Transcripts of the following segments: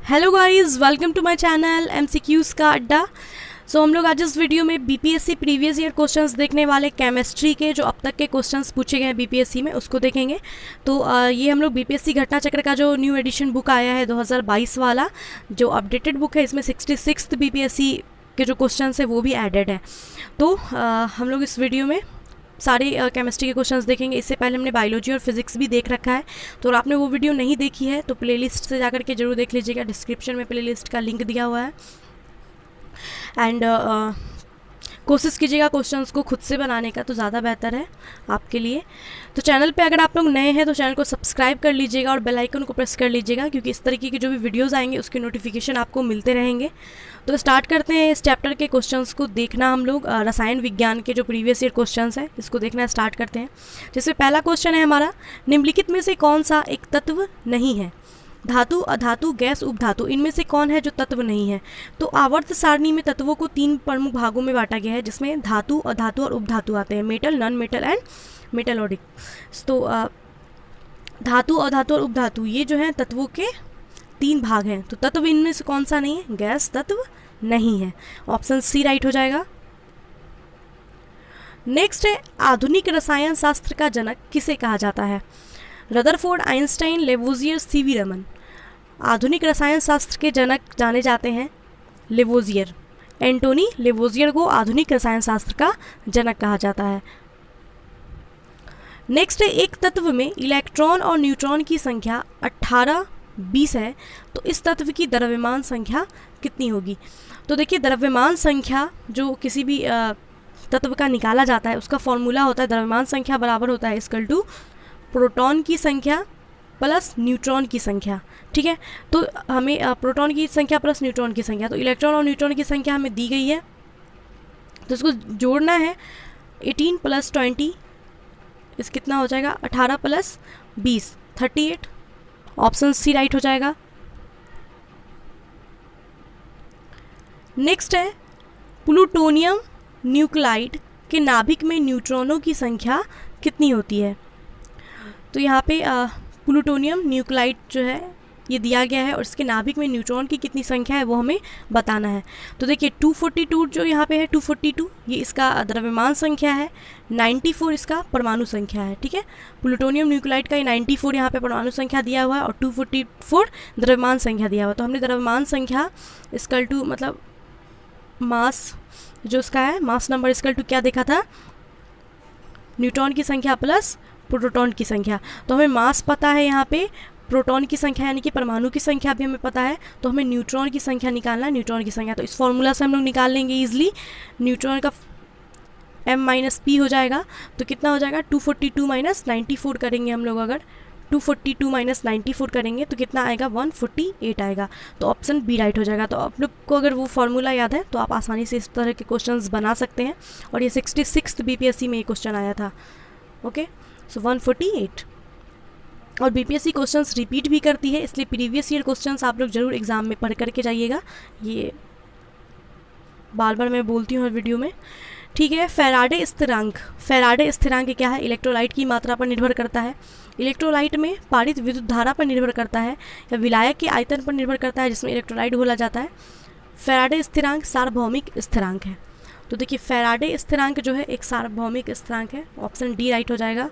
Hello guys, welcome to my channel MCQs का अड्डा। सो हम लोग आज इस वीडियो में बीपीएससी प्रीवियस ईयर क्वेश्चंस देखने वाले केमिस्ट्री के जो अब तक के क्वेश्चंस पूछे गए हैं बीपीएससी में उसको देखेंगे। तो ये हम लोग बीपीएससी घटना चक्र का जो न्यू एडिशन बुक आया है 2022 वाला जो अपडेटेड बुक है, इसमें 66th बीपीएससी के जो क्वेश्चंस है वो भी एडेड है। तो हम लोग इस वीडियो में सारे केमिस्ट्री के क्वेश्चंस देखेंगे। इससे पहले हमने बायोलॉजी और फिजिक्स भी देख रखा है, तो आपने वो वीडियो नहीं देखी है तो प्लेलिस्ट से जाकर के जरूर देख लीजिएगा। डिस्क्रिप्शन में प्लेलिस्ट का लिंक दिया हुआ है। एंड कोशिश कीजिएगा क्वेश्चंस को खुद से बनाने का, तो ज़्यादा बेहतर है आपके लिए। तो चैनल पे अगर आप लोग नए हैं तो चैनल को सब्सक्राइब कर लीजिएगा और बेल आइकन को प्रेस कर लीजिएगा, क्योंकि इस तरीके के जो भी वीडियोस आएंगे उसके नोटिफिकेशन आपको मिलते रहेंगे। तो स्टार्ट करते हैं इस चैप्टर के क्वेश्चंस को देखना। हम लोग रसायन विज्ञान के जो प्रीवियस ईयर क्वेश्चंस है इसको देखना स्टार्ट करते हैं। जिसमें पहला क्वेश्चन है हमारा, निम्नलिखित में से कौन सा एक तत्व नहीं है? धातु, अधातु, गैस, उपधातु, इनमें से कौन है जो तत्व नहीं है? तो आवर्त सारणी में तत्वों को 3 प्रमुख भागों में बांटा गया है, जिसमें धातु, अधातु और उपधातु आते हैं। Metal, non metal and metallic. तो धातु, अधातु और उपधातु ये जो है तत्वों के 3 भाग हैं। तो तत्व इनमें से कौन सा नहीं है? गैस तत्व नहीं है। ऑप्शन सी राइट हो जाएगा। नेक्स्ट है, आधुनिक रसायन शास्त्र का जनक किसे कहा जाता है? Rutherford, Einstein, Lavoisier, CV Raman. आधुनिक रसायन शास्त्र के जनक जाने जाते हैं लेवोजियर। एंटोनी लेवोजियर को आधुनिक रसायन शास्त्र का जनक कहा जाता है। नेक्स्ट है, एक तत्व में इलेक्ट्रॉन और न्यूट्रॉन की संख्या 18, 20 है, तो इस तत्व की द्रव्यमान संख्या कितनी होगी? तो देखिए, द्रव्यमान संख्या जो किसी भी तत्व का निकाला जाता है उसका फॉर्मूला होता है, द्रव्यमान संख्या बराबर होता है इक्वल टू प्रोटॉन की संख्या प्लस न्यूट्रॉन की संख्या। ठीक है, तो हमें प्रोटॉन की संख्या प्लस न्यूट्रॉन की संख्या, तो इलेक्ट्रॉन और न्यूट्रॉन की संख्या हमें दी गई है, तो इसको जोड़ना है। 18 + 20 इस कितना हो जाएगा? 18 + 20 38। ऑप्शन सी राइट हो जाएगा। नेक्स्ट है, प्लूटोनियम न्यूक्लाइड के नाभिक में न्यूट्रॉनों की संख्या कितनी होती है? तो यहाँ पे प्लूटोनियम न्यूक्लाइड जो है ये दिया गया है और इसके नाभिक में न्यूट्रॉन की कितनी संख्या है वो हमें बताना है। तो देखिए 242 जो यहाँ पे है, 242 ये इसका द्रव्यमान संख्या है, 94 इसका परमाणु संख्या है। ठीक है, प्लूटोनियम न्यूक्लाइड का ये 94 यहाँ पे परमाणु संख्या दिया हुआ है और 244 द्रव्यमान संख्या दिया हुआ है। तो हमने द्रव्यमान संख्या इक्वल टू मतलब मास जो इसका है, मास नंबर इक्वल टू क्या देखा था? न्यूट्रॉन की संख्या प्लस प्रोटॉन की संख्या। तो हमें मास पता है, यहाँ पे प्रोटॉन की संख्या यानी कि परमाणु की संख्या भी हमें पता है, तो हमें न्यूट्रॉन की संख्या निकालना है। न्यूट्रॉन की संख्या तो इस फॉर्मूला से हम लोग निकाल लेंगे ईजिली। न्यूट्रॉन का m - p हो जाएगा, तो कितना हो जाएगा? 242 - 94 करेंगे हम लोग। अगर 242 - 94 करेंगे तो कितना आएगा? 148 आएगा। तो ऑप्शन बी राइट हो जाएगा। तो आप लोग को अगर वो फॉर्मूला याद है तो आप आसानी से इस तरह के क्वेश्चंस बना सकते हैं, और ये 66th बीपीएससी में ये क्वेश्चन आया था। ओके, सो 148। और बीपीएससी क्वेश्चंस रिपीट भी करती है, इसलिए प्रीवियस ईयर क्वेश्चंस आप लोग जरूर एग्जाम में पढ़ करके जाइएगा। ये बार बार मैं बोलती हूँ हर वीडियो में। ठीक है, फैराडे स्थिरांक। फैराडे स्थिरांक क्या है? इलेक्ट्रोलाइट की मात्रा पर निर्भर करता है। इलेक्ट्रोलाइट में पारित विद्युत धारा पर निर्भर करता है, या विलायक के आयतन पर निर्भर करता है जिसमें इलेक्ट्रोलाइट घोला जाता है। फैराडे स्थिरांक सार्वभौमिक स्थिरांक है। तो देखिए, फैराडे स्थिरांक जो है एक सार्वभौमिक स्थिरांक है। ऑप्शन डी राइट हो जाएगा।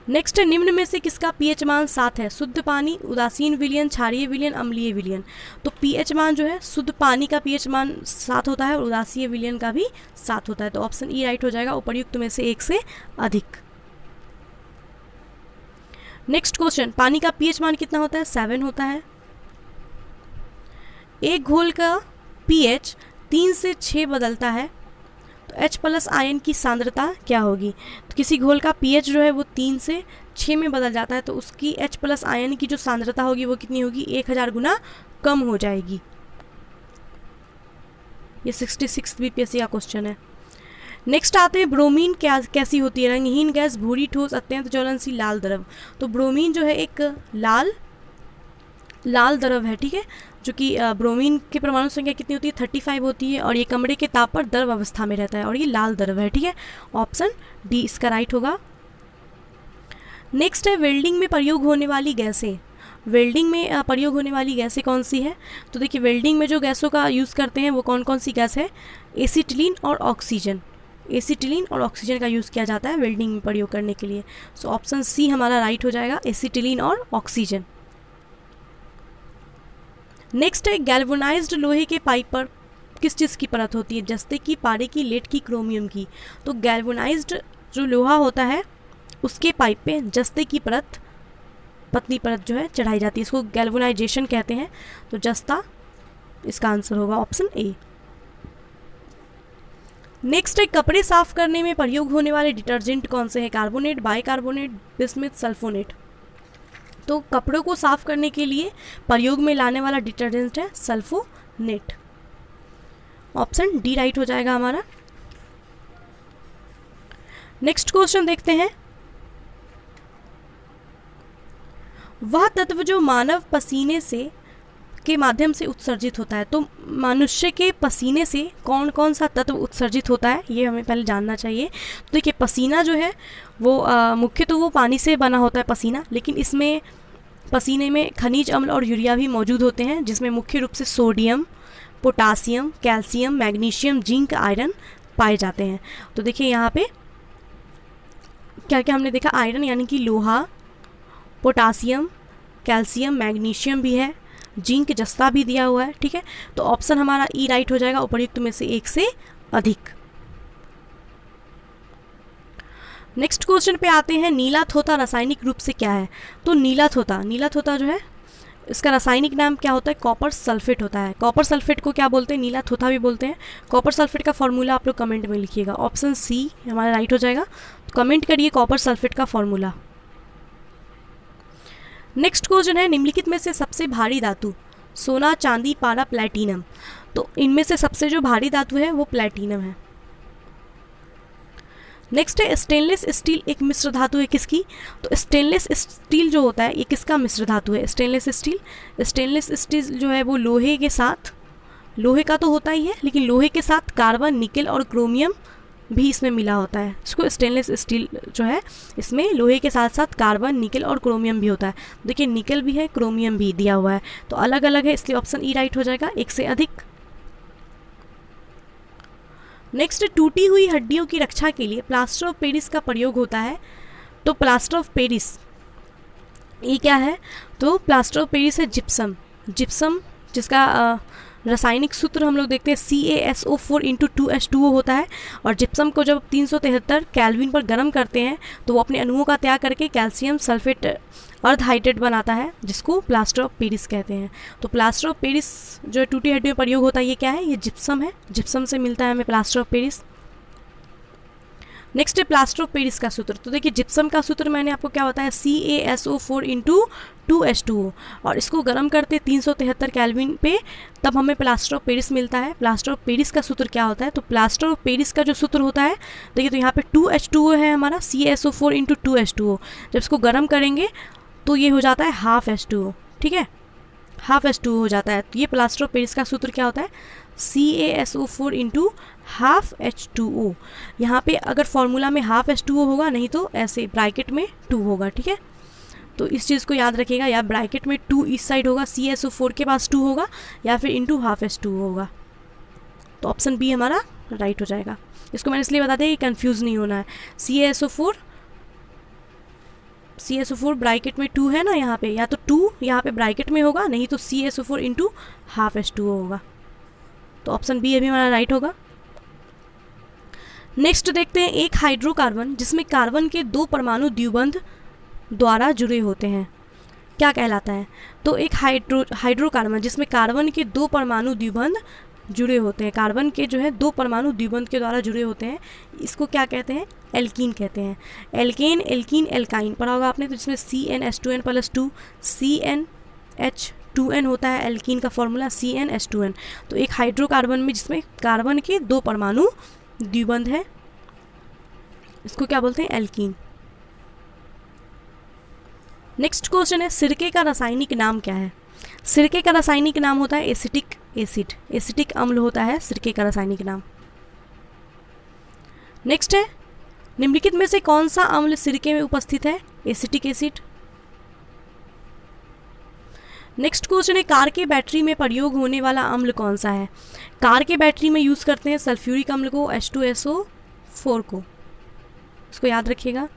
नेक्स्ट, निम्न में से किसका पीएच मान 7 है? शुद्ध पानी, उदासीन विलयन, क्षारीय विलयन, अम्लीय विलयन। तो पीएच मान जो है, शुद्ध पानी का पीएच मान 7 होता है और उदासीय विलयन का भी 7 होता है। तो ऑप्शन ई राइट हो जाएगा, उपर्युक्त में से एक से अधिक। नेक्स्ट क्वेश्चन, पानी का पीएच मान कितना होता है? 7 होता है। एक घोल का पीएच 3 से 6 बदलता है, तो H+ आयन की सांद्रता क्या होगी? तो किसी घोल का पीएच जो है वो 3 से 6 में बदल जाता है, तो उसकी H+ आयन की जो सांद्रता होगी वो कितनी होगी? 1000 गुना कम हो जाएगी। ये 66 बीपीएससी का क्वेश्चन है। नेक्स्ट आते हैं, ब्रोमीन क्या कैसी होती है? रंगहीन गैस, भूरी ठोस, अत्यंत ज्वलनशील, लाल द्रव। तो ब्रोमीन जो है एक लाल द्रव है। ठीक है, जो कि ब्रोमीन की परमाणु संख्या कितनी होती है? 35 होती है, और ये कमरे के ताप पर द्रव अवस्था में रहता है, और ये लाल द्रव है। ठीक है, ऑप्शन डी इसका राइट होगा। नेक्स्ट है, वेल्डिंग में प्रयोग होने वाली गैसें। वेल्डिंग में प्रयोग होने वाली गैसें कौन सी है? तो देखिए वेल्डिंग में जो गैसों का यूज़ करते हैं वो कौन कौन सी गैस है? एसिटिलीन और ऑक्सीजन। एसिटिलीन और ऑक्सीजन का यूज़ किया जाता है वेल्डिंग में प्रयोग करने के लिए। सो ऑप्शन सी हमारा राइट हो जाएगा, एसिटिलीन और ऑक्सीजन। नेक्स्ट है गैल्वेनाइज्ड लोहे के पाइप पर किस चीज़ की परत होती है? जस्ते की, पारे की, लेड की, क्रोमियम की। तो गैल्वेनाइज्ड जो लोहा होता है उसके पाइप पे जस्ते की परत, पतली परत जो है चढ़ाई जाती है, इसको गैल्वेनाइजेशन कहते हैं। तो जस्ता इसका आंसर होगा ऑप्शन ए। नेक्स्ट है कपड़े साफ करने में प्रयोग होने वाले डिटर्जेंट कौन से हैं? Carbonate, bicarbonate, bismuth, sulphonate. तो कपड़ों को साफ करने के लिए प्रयोग में लाने वाला डिटर्जेंट है सल्फोनेट। ऑप्शन डी राइट हो जाएगा हमारा। नेक्स्ट क्वेश्चन देखते हैं, वह तत्व जो मानव पसीने से के माध्यम से उत्सर्जित होता है। तो मनुष्य के पसीने से कौन कौन सा तत्व उत्सर्जित होता है ये हमें पहले जानना चाहिए। तो देखिए पसीना जो है वो मुख्य तो वो पानी से बना होता है पसीना, लेकिन इसमें पसीने में खनिज अम्ल और यूरिया भी मौजूद होते हैं, जिसमें मुख्य रूप से sodium, potassium, calcium, magnesium, zinc, iron पाए जाते हैं। तो देखिए यहाँ पे क्या क्या हमने देखा, आयरन यानी कि लोहा, पोटासियम, कैल्शियम, मैग्नीशियम भी है, जिंक जस्ता भी दिया हुआ है। ठीक है, तो ऑप्शन हमारा ई राइट हो जाएगा, उपर्युक्त में से एक से अधिक। नेक्स्ट क्वेश्चन पे आते हैं, नीला थोथा रासायनिक रूप से क्या है? तो नीला थोथा जो है इसका रासायनिक नाम क्या होता है? कॉपर सल्फेट होता है। कॉपर सल्फेट को क्या बोलते हैं? नीला थोथा भी बोलते हैं। कॉपर सल्फेट का फॉर्मूला आप लोग कमेंट में लिखिएगा, ऑप्शन सी हमारा राइट हो जाएगा। तो कमेंट करिए कॉपर सल्फेट का फॉर्मूला। नेक्स्ट क्वेश्चन है, निम्नलिखित में से सबसे भारी धातु? सोना, चांदी, पारा, प्लैटिनम। तो इनमें से सबसे जो भारी धातु है वो प्लैटिनम है। नेक्स्ट है, स्टेनलेस स्टील एक मिश्र धातु है किसकी? तो स्टेनलेस स्टील जो होता है ये किसका मिश्र धातु है? स्टेनलेस स्टील जो है वो लोहे के साथ, लोहे का तो होता ही है लेकिन लोहे के साथ कार्बन, निकेल और क्रोमियम भी इसमें मिला होता है। इसको स्टेनलेस स्टील जो है इसमें लोहे के साथ साथ कार्बन, निकेल और क्रोमियम भी होता है। देखिए निकेल भी है, क्रोमियम भी दिया हुआ है, तो अलग अलग है, इसलिए ऑप्शन ई राइट हो जाएगा, एक से अधिक। नेक्स्ट, टूटी हुई हड्डियों की रक्षा के लिए प्लास्टर ऑफ पेरिस का प्रयोग होता है। तो प्लास्टर ऑफ पेरिस ये क्या है? तो प्लास्टर ऑफ पेरिस है जिप्सम। जिप्सम जिसका रासायनिक सूत्र हम लोग देखते हैं CaSO4 × 2H2O होता है, और जिप्सम को जब 373 केल्विन पर गर्म करते हैं तो वो अपने अणुओं का त्याग करके कैल्शियम सल्फेट अर्ध हाइड्रेट बनाता है, जिसको प्लास्टर ऑफ पेरिस कहते हैं। तो प्लास्टर ऑफ पेरिस जो टूटी हड्डियों में प्रयोग होता है ये क्या है? ये जिप्सम है, जिप्सम से मिलता है हमें प्लास्टर ऑफ पेरिस। नेक्स्ट है प्लास्टर ऑफ पेरिस का सूत्र। तो देखिए जिप्सम का सूत्र मैंने आपको क्या बताया, CaSO4 × 2H2O, और इसको गर्म करते 373 केल्विन पे, तब हमें प्लास्टर ऑफ पेरिस मिलता है। प्लास्टर ऑफ पेरिस का सूत्र क्या होता है? तो प्लास्टर ऑफ पेरिस का जो सूत्र होता है, देखिए तो यहाँ पे 2H2O है हमारा, CaSO4 × 2H2O, जब इसको गर्म करेंगे तो ये हो जाता है हाफ H2O। ठीक है, हाफ H2O हो जाता है। तो ये प्लास्टर ऑफ पेरिस का सूत्र क्या होता है? CaSO4 × half H2O। यहाँ पे अगर फॉर्मूला में हाफ H2O होगा, नहीं तो ऐसे ब्रैकेट में 2 होगा। ठीक है, तो इस चीज़ को याद रखिएगा, या ब्रैकेट में 2 इस साइड होगा, CaSO4 के पास 2 होगा, या फिर इंटू हाफ H2O होगा। तो ऑप्शन बी हमारा राइट हो जाएगा। इसको मैंने इसलिए बता दिया कि कंफ्यूज नहीं होना है। CaSO4 ब्रैकेट में 2 है ना यहाँ पे, या तो 2 यहाँ पे ब्रैकेट में होगा, नहीं तो CaSO4 × हाफ H2O होगा। तो ऑप्शन बी अभी हमारा राइट होगा। नेक्स्ट देखते हैं, एक हाइड्रोकार्बन जिसमें कार्बन के 2 परमाणु द्विबंध द्वारा जुड़े होते हैं क्या कहलाता है? तो एक हाइड्रोकार्बन जिसमें कार्बन के 2 परमाणु द्विबंध जुड़े होते हैं, कार्बन के जो है 2 परमाणु द्विबंध के द्वारा जुड़े होते हैं, इसको क्या कहते हैं? एल्कीन कहते हैं। एल्केन, एल्कीन, एल्काइन पढ़ा होगा आपने, तो जिसमें CnH2n+2 CnH2n होता है, एल्कीन का फॉर्मूला CnH2n। तो एक हाइड्रोकार्बन में जिसमें कार्बन के 2 परमाणु द्विबंध है, इसको क्या बोलते हैं? एल्कीन। नेक्स्ट क्वेश्चन है, सिरके का रासायनिक नाम क्या है? सिरके का रासायनिक नाम होता है एसिटिक एसिड। एसिटिक अम्ल होता है सिरके का रासायनिक नाम। नेक्स्ट है, निम्नलिखित में से कौन सा अम्ल सिरके में उपस्थित है? Acetic acid. नेक्स्ट क्वेश्चन है, कार के बैटरी में प्रयोग होने वाला अम्ल कौन सा है? कार के बैटरी में यूज़ करते हैं सल्फ्यूरिक अम्ल को, H2SO4 को, इसको याद रखिएगा।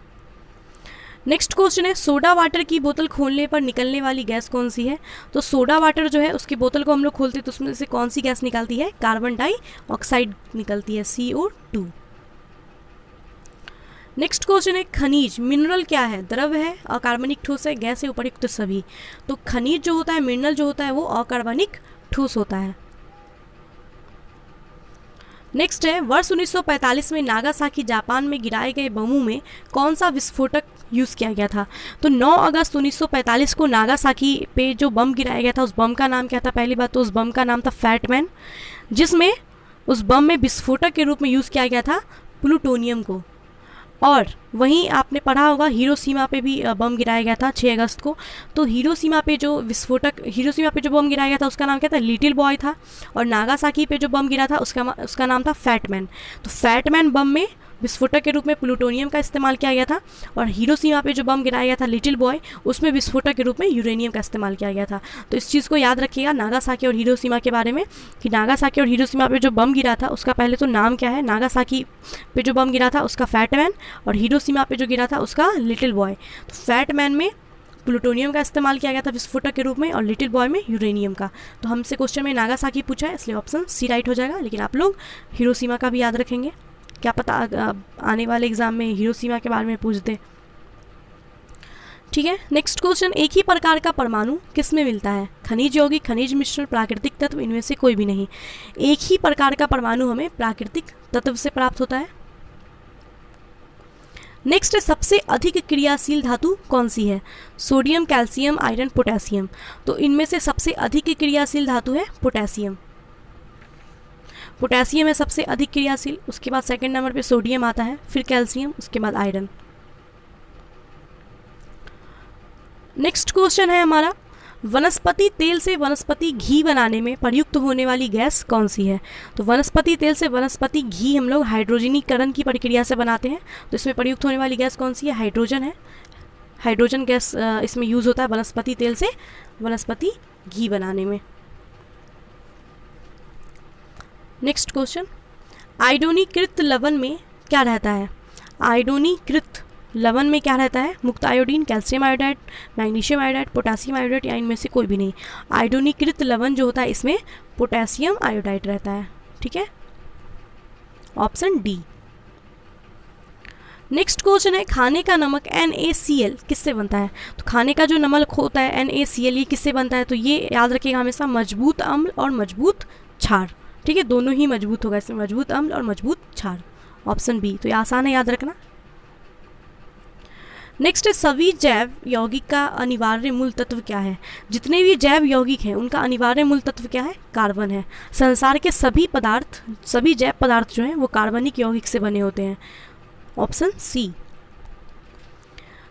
नेक्स्ट क्वेश्चन है, सोडा वाटर की बोतल खोलने पर निकलने वाली गैस कौन सी है? तो सोडा वाटर जो है उसकी बोतल को हम लोग खोलते हैं तो उसमें से कौन सी गैस निकलती है? कार्बन डाइऑक्साइड निकलती है, CO2। नेक्स्ट क्वेश्चन है, खनिज मिनरल क्या है? द्रव है, अकार्बनिक ठोस है, गैस है, उपयुक्त सभी। तो खनिज जो होता है, मिनरल जो होता है वो अकार्बनिक ठोस होता है। नेक्स्ट है, वर्ष 1945 में नागासाकी जापान में गिराए गए बमों में कौन सा विस्फोटक यूज़ किया गया था? तो 9 अगस्त 1945 को नागासाकी पे जो बम गिराया गया था उस बम का नाम क्या था? पहली बात तो उस बम का नाम था फैटमैन, जिसमें उस बम में विस्फोटक के रूप में यूज़ किया गया था प्लूटोनियम को। और वहीं आपने पढ़ा होगा हिरोशिमा पे भी बम गिराया गया था 6 अगस्त को। तो हिरोशिमा पे जो बम गिराया गया था उसका नाम क्या था? लिटिल बॉय था। और नागासाकी पे जो बम गिरा था उसका नाम था फैटमैन। तो फैटमैन बम में विस्फोटक के रूप में प्लूटोनियम का इस्तेमाल किया गया था, और हिरोशिमा पे जो बम गिराया गया था लिटिल बॉय, उसमें विस्फोटक के रूप में यूरेनियम का इस्तेमाल किया गया था। तो इस चीज़ को याद रखिएगा नागासाकी और हिरोशिमा के बारे में, कि नागासाकी और हिरोशिमा पे जो बम गिरा था उसका पहले तो नाम क्या है? नागासाकी पे जो बम गिरा था उसका फैटमैन, और हिरोशिमा पे जो गिरा था उसका लिटिल बॉय। तो फैटमैन में प्लूटोनियम का इस्तेमाल किया गया था विस्फोटक के रूप में, और लिटिल बॉय में यूरेनियम का। तो हमसे क्वेश्चन में नागासाकी पूछा है, इसलिए ऑप्शन सी राइट हो जाएगा। लेकिन आप लोग हिरोशिमा का भी याद रखेंगे, क्या पता आने वाले एग्जाम में हिरोशिमा के बारे में पूछ दे। ठीक है, नेक्स्ट क्वेश्चन, एक ही प्रकार का परमाणु किस में मिलता है? खनिज यौगिक, खनिज मिश्रण, प्राकृतिक तत्व, इनमें से कोई भी नहीं। एक ही प्रकार का परमाणु हमें प्राकृतिक तत्व से प्राप्त होता है। नेक्स्ट है, सबसे अधिक क्रियाशील धातु कौन सी है? Sodium, calcium, iron, potassium. तो इनमें से सबसे अधिक क्रियाशील धातु है पोटेशियम। पोटेशियम है सबसे अधिक क्रियाशील, उसके बाद सेकंड नंबर पे सोडियम आता है, फिर कैल्शियम, उसके बाद आयरन। नेक्स्ट क्वेश्चन है हमारा, वनस्पति तेल से वनस्पति घी बनाने में प्रयुक्त होने वाली गैस कौन सी है? तो वनस्पति तेल से वनस्पति घी हम लोग हाइड्रोजनीकरण की प्रक्रिया से बनाते हैं, तो इसमें प्रयुक्त होने वाली गैस कौन सी है? हाइड्रोजन है। हाइड्रोजन गैस इसमें यूज़ होता है वनस्पति तेल से वनस्पति घी बनाने में। नेक्स्ट क्वेश्चन, आयोडीकृत लवण में क्या रहता है? आयोडीकृत लवण में क्या रहता है? मुक्त iodine, calcium iodide, magnesium iodide, potassium iodide, या इनमें से कोई भी नहीं। आयोडीकृत लवण जो होता है इसमें पोटेशियम आयोडाइड रहता है। ठीक है, ऑप्शन डी। नेक्स्ट क्वेश्चन है, खाने का नमक NaCl किससे बनता है? तो खाने का जो नमक होता है NaCl ये किससे बनता है? तो ये याद रखिएगा हमेशा, मजबूत अम्ल और मजबूत क्षार। ठीक है, दोनों ही मजबूत होगा इसमें, मजबूत अम्ल और मजबूत क्षार, ऑप्शन बी। तो ये आसान है याद रखना। नेक्स्ट है, सभी जैव यौगिक का अनिवार्य मूल तत्व क्या है? जितने भी जैव यौगिक हैं उनका अनिवार्य मूल तत्व क्या है? कार्बन है। संसार के सभी जैव पदार्थ जो हैं वो कार्बनिक यौगिक से बने होते हैं, ऑप्शन सी।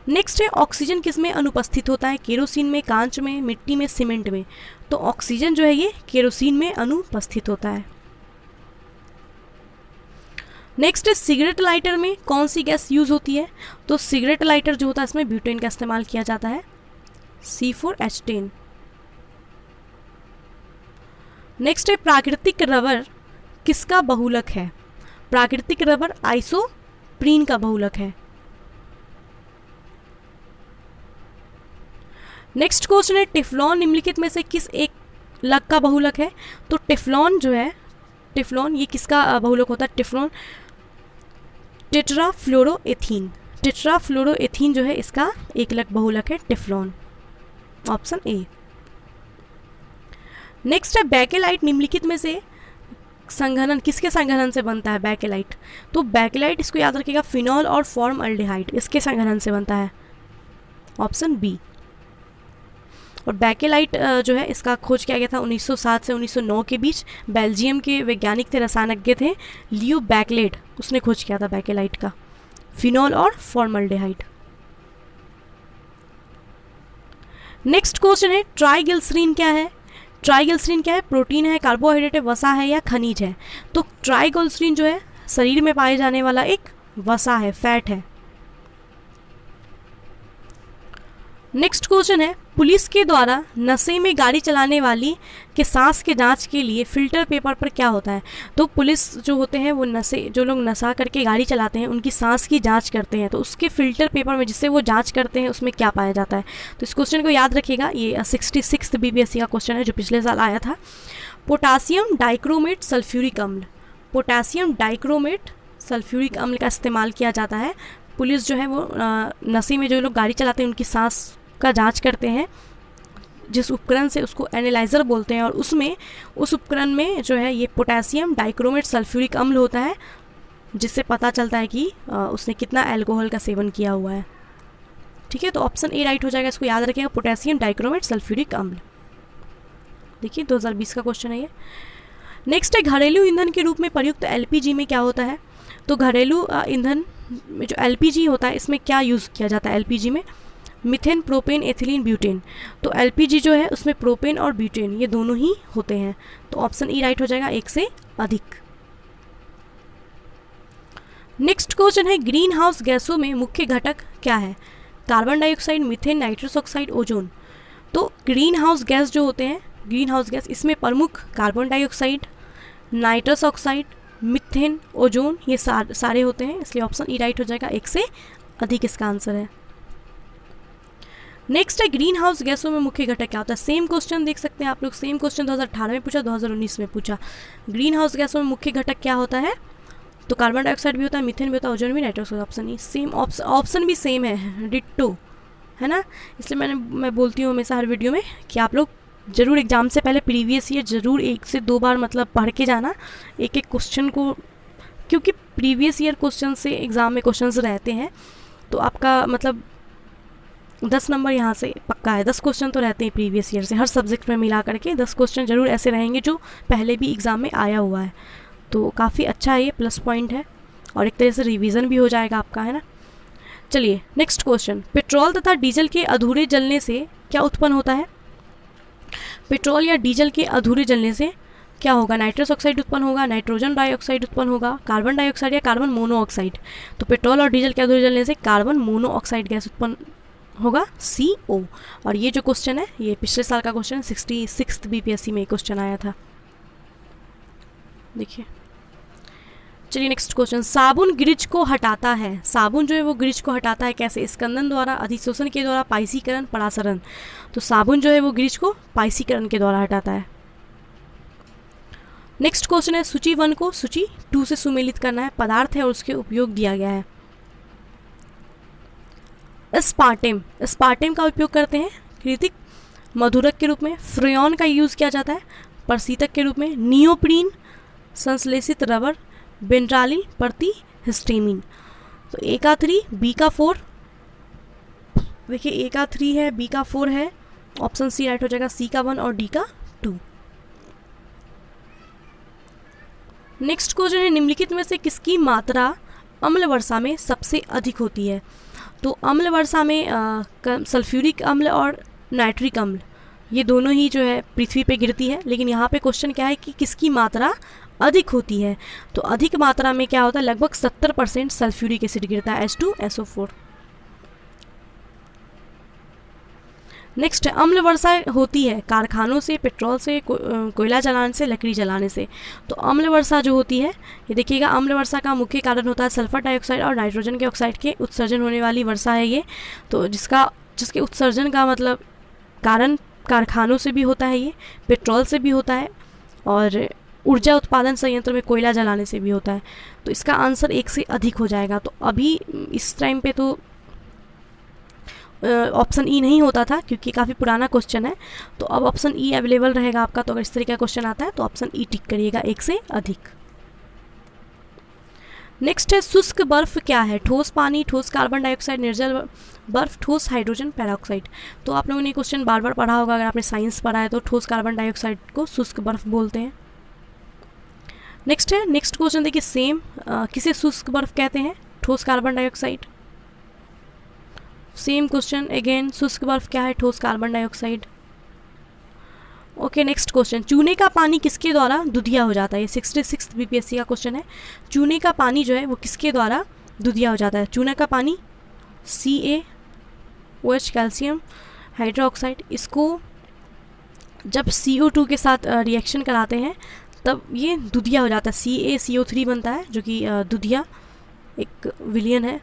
नेक्स्ट है, ऑक्सीजन किस में अनुपस्थित होता है? केरोसिन में, कांच में, मिट्टी में, सीमेंट में। तो ऑक्सीजन जो है ये केरोसिन में अनुपस्थित होता है। नेक्स्ट है, सिगरेट लाइटर में कौन सी गैस यूज होती है? तो सिगरेट लाइटर जो होता है इसमें ब्यूटेन का इस्तेमाल किया जाता है, C4H10। नेक्स्ट है, प्राकृतिक रबर किसका बहुलक है? प्राकृतिक रबर आइसोप्रीन का बहुलक है। नेक्स्ट क्वेश्चन है, टेफ्लॉन निम्नलिखित में से किस एक लक का बहुलक है? तो टेफ्लॉन जो है, टेफ्लॉन ये किसका बहुलक होता है? टेफ्लॉन टेट्राफ्लोरोएथीन। टेट्राफ्लोरोएथीन जो है इसका एकलक बहुलक है टेफ्लॉन, ऑप्शन ए। नेक्स्ट है, बैकेलाइट निम्नलिखित में से संघनन किसके संघनन से बनता है? बैकेलाइट। तो बैकेलाइट इसको याद रखिएगा, फिनॉल और फॉर्मअल्डिहाइड इसके संघनन से बनता है, ऑप्शन बी। और बैकेलाइट जो है इसका खोज किया गया था 1907 से 1909 के बीच। बेल्जियम के वैज्ञानिक थे, रसायनज्ञ थे लियो बैकलेट, उसने खोज किया था बैकेलाइट का, फिनॉल और फॉर्मल्डिहाइड। नेक्स्ट क्वेश्चन है, ट्राइग्लिसरीन क्या है? ट्राइग्लिसरीन क्या है? प्रोटीन है, कार्बोहाइड्रेट है, वसा है, या खनिज है? तो ट्राइग्लिसरीन जो है शरीर में पाए जाने वाला एक वसा है, फैट है। नेक्स्ट क्वेश्चन है, पुलिस के द्वारा नशे में गाड़ी चलाने वाली के सांस के जांच के लिए फिल्टर पेपर पर क्या होता है? तो पुलिस जो होते हैं वो जो लोग नशा करके गाड़ी चलाते हैं उनकी सांस की जांच करते हैं, तो उसके फिल्टर पेपर में जिससे वो जांच करते हैं उसमें क्या पाया जाता है? तो इस क्वेश्चन को याद रखिएगा, ये 66 BPSC का क्वेश्चन है जो पिछले साल आया था। पोटासियम डाइक्रोमेट सल्फ्यूरिक अम्ल, पोटासियम डाइक्रोमेट सल्फ्यूरिक अम्ल का इस्तेमाल किया जाता है। पुलिस जो है वो नशे में जो लोग गाड़ी चलाते हैं उनकी सांस का जांच करते हैं जिस उपकरण से, उसको एनालाइज़र बोलते हैं, और उसमें उस उपकरण में जो है ये पोटेशियम डाइक्रोमेट सल्फ्यूरिक अम्ल होता है जिससे पता चलता है कि उसने कितना अल्कोहल का सेवन किया हुआ है। ठीक है, तो ऑप्शन ए राइट हो जाएगा, इसको याद रखिएगा, पोटेशियम डाइक्रोमेट सल्फ्यूरिक अम्ल। देखिए 2020 का क्वेश्चन है ये। नेक्स्ट है, घरेलू ईंधन के रूप में प्रयुक्त एलपीजी में क्या होता है? तो घरेलू ईंधन में जो एलपीजी होता है इसमें क्या यूज़ किया जाता है? एलपीजी में मीथेन, प्रोपेन, एथिलीन, ब्यूटेन। तो एलपीजी जो है उसमें प्रोपेन और ब्यूटेन ये दोनों ही होते हैं, तो ऑप्शन ई राइट हो जाएगा, एक से अधिक। नेक्स्ट क्वेश्चन है, ग्रीन हाउस गैसों में मुख्य घटक क्या है? Carbon dioxide, methane, nitrous oxide, ozone. तो ग्रीन हाउस गैस जो होते हैं, ग्रीन हाउस गैस, इसमें प्रमुख carbon dioxide, nitrous oxide, methane, ozone ये सारे होते हैं, इसलिए ऑप्शन ई राइट हो जाएगा, एक से अधिक इसका आंसर है। नेक्स्ट है, ग्रीन हाउस गैसों में मुख्य घटक क्या होता है? सेम क्वेश्चन देख सकते हैं आप लोग, सेम क्वेश्चन 2018 में पूछा, 2019 में पूछा। ग्रीन हाउस गैसों में मुख्य घटक क्या होता है? तो कार्बन डाइऑक्साइड भी होता है, मीथेन भी होता है, ओजोन भी, नाइट्रस होता है। ऑप्शन ई सेम, ऑप्शन भी सेम है, डिट्टो है ना। इसलिए मैं बोलती हूँ हमेशा हर वीडियो में कि आप लोग ज़रूर एग्जाम से पहले प्रीवियस ईयर ज़रूर 1 से 2 बार मतलब पढ़ के जाना एक एक क्वेश्चन को, क्योंकि प्रीवियस ईयर क्वेश्चन से एग्ज़ाम में क्वेश्चंस रहते हैं, तो आपका मतलब 10 नंबर यहाँ से पक्का है। 10 क्वेश्चन तो रहते हैं प्रीवियस ईयर से, हर सब्जेक्ट में मिला करके 10 क्वेश्चन जरूर ऐसे रहेंगे जो पहले भी एग्ज़ाम में आया हुआ है, तो काफ़ी अच्छा है, ये प्लस पॉइंट है और एक तरह से रिवीजन भी हो जाएगा आपका, है ना। चलिए नेक्स्ट क्वेश्चन, पेट्रोल तथा डीजल के अधूरे जलने से क्या उत्पन्न होता है? पेट्रोल या डीजल के अधूरे जलने से क्या होगा? नाइट्रस ऑक्साइड उत्पन्न होगा, नाइट्रोजन डाइऑक्साइड उत्पन्न होगा, कार्बन डाइऑक्साइड या कार्बन मोनोऑक्साइड। तो पेट्रोल और डीजल के अधूरे जलने से कार्बन मोनोऑक्साइड गैस उत्पन्न होगा, CO। और ये जो क्वेश्चन है ये पिछले साल का क्वेश्चन है, 66 BPSC में क्वेश्चन आया था, देखिए। चलिए नेक्स्ट क्वेश्चन, साबुन ग्रिज को हटाता है। साबुन जो है वो ग्रिज को हटाता है कैसे? स्कंदन द्वारा, अधिशोषण के द्वारा, पाइसीकरण, परासरण। तो साबुन जो है वो ग्रिज को पाइसीकरण के द्वारा हटाता है। नेक्स्ट क्वेश्चन है, सूची 1 को सूची 2 से सुमेलित करना है। पदार्थ है और उसके उपयोग दिया गया है। स्पार्टेम, स्पार्टेम का उपयोग करते हैं कृत्रिक मधुरक के रूप में। फ्रेयॉन का यूज़ किया जाता है प्रशीतक के रूप में। नियोप्रीन, संश्लेषित रबर, बेंड्रालिन, प्रतिहिस्टामिन। तो ए का 3, बी का 4, देखिए ए का 3 है, बी का 4 है, ऑप्शन सी राइट हो जाएगा, सी का 1 और डी का 2। नेक्स्ट क्वेश्चन है, निम्नलिखित में से किसकी मात्रा अम्ल वर्षा में सबसे अधिक होती है? तो अम्ल वर्षा में सल्फ्यूरिक अम्ल और नाइट्रिक अम्ल ये दोनों ही जो है पृथ्वी पे गिरती है, लेकिन यहाँ पे क्वेश्चन क्या है कि किसकी मात्रा अधिक होती है? तो अधिक मात्रा में क्या होता है? लगभग 70% सल्फ्यूरिक एसिड गिरता है, H2SO4। नेक्स्ट है, अम्ल वर्षा होती है कारखानों से, पेट्रोल से, कोयला जलाने से, लकड़ी जलाने से। तो अम्ल वर्षा जो होती है, ये देखिएगा, अम्ल वर्षा का मुख्य कारण होता है सल्फर डाइऑक्साइड और नाइट्रोजन के ऑक्साइड के उत्सर्जन होने वाली वर्षा है ये। तो जिसके उत्सर्जन का मतलब कारण कारखानों से भी होता है, ये पेट्रोल से भी होता है और ऊर्जा उत्पादन संयंत्र में कोयला जलाने से भी होता है। तो इसका आंसर 1 से अधिक हो जाएगा। तो अभी इस टाइम पे तो ऑप्शन ई नहीं होता था क्योंकि काफ़ी पुराना क्वेश्चन है, तो अब ऑप्शन ई अवेलेबल रहेगा आपका। तो अगर इस तरीके का क्वेश्चन आता है तो ऑप्शन ई टिक करिएगा, 1 से अधिक। नेक्स्ट है, शुष्क बर्फ क्या है? ठोस पानी, ठोस कार्बन डाइऑक्साइड, निर्जल बर्फ, ठोस हाइड्रोजन पेरोक्साइड। तो आप लोगों ने क्वेश्चन बार बार पढ़ा होगा, अगर आपने साइंस पढ़ा है तो ठोस कार्बन डाइऑक्साइड को शुष्क बर्फ बोलते हैं। नेक्स्ट है, नेक्स्ट क्वेश्चन देखिए सेम, किसे शुष्क बर्फ कहते हैं? ठोस carbon dioxide. Same question again, शुष्क बर्फ क्या है? ठोस carbon dioxide. Okay next question, चूने का पानी किसके द्वारा दुधिया हो जाता है? ये 66 BPSC का क्वेश्चन है। चूने का पानी जो है वो किसके द्वारा दुधिया हो जाता है? चूने का पानी, CA, OH कैल्शियम हाइड्रोक्साइड, इसको जब CO2 के साथ रिएक्शन कराते हैं तब ये दुधिया हो जाता है, CaCO3 बनता है जो कि दुधिया एक विलियन है।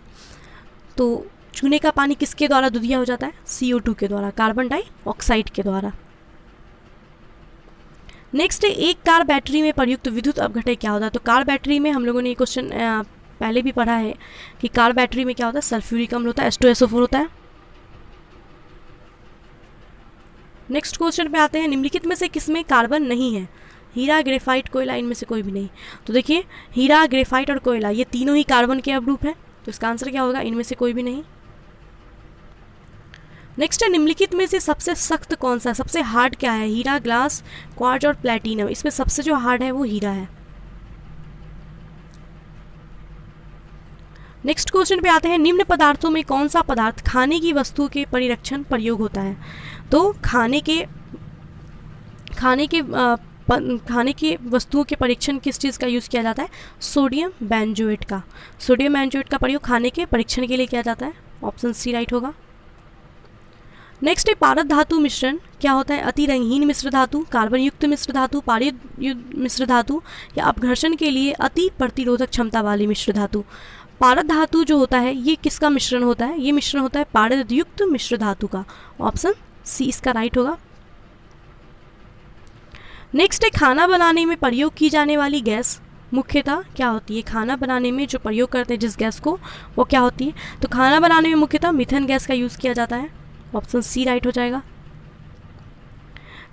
तो चूने का पानी किसके द्वारा दुधिया हो जाता है? CO2 के द्वारा, कार्बन डाइऑक्साइड के द्वारा। नेक्स्ट है एक कार बैटरी में प्रयुक्त विद्युत अपघटय क्या होता है? तो कार बैटरी में हम लोगों ने ये क्वेश्चन पहले भी पढ़ा है कि कार बैटरी में क्या होता है? सल्फ्यूरिक अम्ल होता है, H2SO4 होता है। नेक्स्ट क्वेश्चन पे आते हैं, निम्नलिखित में से किसमें कार्बन नहीं है? हीरा, ग्रेफाइट, कोयला, इनमें से कोई भी नहीं। तो देखिए हीरा, ग्रेफाइट और कोयला ये तीनों ही कार्बन के अवरूप हैं, तो इसका आंसर क्या होगा? इनमें से कोई भी नहीं। नेक्स्ट है निम्नलिखित में से सबसे सख्त कौन सा है? सबसे हार्ड क्या है? हीरा, ग्लास, क्वार्ट्ज और प्लैटिनम। इसमें सबसे जो हार्ड है वो हीरा है। नेक्स्ट क्वेश्चन पे आते हैं, निम्न पदार्थों में कौन सा पदार्थ खाने की वस्तु के परिरक्षण प्रयोग होता है? तो खाने के वस्तुओं के परीक्षण किस चीज़ का यूज़ किया जाता है? सोडियम बेंजोएट का। सोडियम बेंजोएट का प्रयोग खाने के परीक्षण के लिए किया जाता है। ऑप्शन सी राइट होगा। नेक्स्ट है पारद धातु मिश्रण क्या होता है? अति रंगहीन मिश्र धातु, कार्बन युक्त मिश्र धातु, पारद मिश्र धातु या अपघर्षण के लिए अति प्रतिरोधक क्षमता वाली मिश्र धातु। पारद धातु जो होता है ये किसका मिश्रण होता है? ये मिश्रण होता है पारद युक्त मिश्र धातु का। ऑप्शन सी इसका राइट होगा। नेक्स्ट है खाना बनाने में प्रयोग की जाने वाली गैस मुख्यतः क्या होती है? खाना बनाने में जो प्रयोग करते हैं जिस गैस को, वो क्या होती है? तो खाना बनाने में मुख्यतः मीथेन गैस का यूज़ किया जाता है। ऑप्शन सी राइट हो जाएगा।